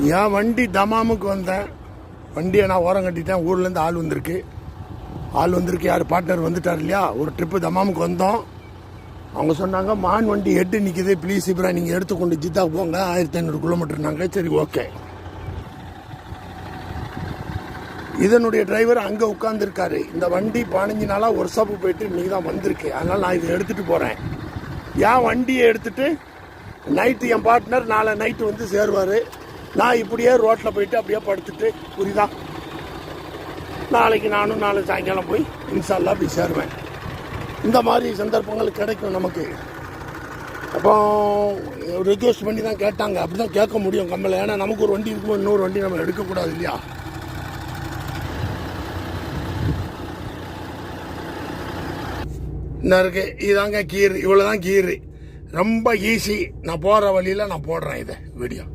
என் வண்டி தமாமுக்கு வந்தேன். வண்டியை நான் ஓரம் கட்டிட்டேன். ஊர்லேருந்து ஆள் வந்திருக்கு. யார் பார்ட்னர் வந்துட்டார் இல்லையா? ஒரு ட்ரிப்பு தமாமுக்கு வந்தோம். அவங்க சொன்னாங்க மான் வண்டி ஹெட்டு நிற்கிது, ப்ளீஸ் இப்ரா நீங்கள் எடுத்துக்கொண்டு ஜித்தா போங்க, 1500 கிலோமீட்டர்னாங்க. சரி ஓகே. இதனுடைய டிரைவர் அங்கே உட்காந்துருக்காரு. இந்த வண்டி 15 நாளாக ஒர்க் ஷாப்பு போயிட்டு இன்னைக்கு தான் வந்திருக்கு. அதனால் நான் இதை எடுத்துகிட்டு போகிறேன். என் வண்டியை எடுத்துகிட்டு நைட்டு என் பார்ட்னர் நாளை நைட்டு வந்து சேருவார். நான் இப்படியே ரோட்டில் போயிட்டு அப்படியே படுத்துட்டு, புரியுதா, நாளைக்கு நானும் நாளை சாயங்காலம் போய் இன்ஷால்லா போய் சேருவேன். இந்த மாதிரி சந்தர்ப்பங்கள் கிடைக்கும் நமக்கு. அப்போ ரிக்வெஸ்ட் பண்ணி தான் கேட்டாங்க. அப்படி தான் கேட்க முடியும் கம்மலை. ஏன்னா நமக்கு ஒரு வண்டி இருக்கும்போது இன்னொரு வண்டி நம்ம எடுக்கக்கூடாது இல்லையா? என்ன இருக்கு, இதாங்க கீர். இவ்வளோதான் கீர். ரொம்ப ஈஸி. நான் போகிற வழியில் நான் போடுறேன் இதை வீடியோ.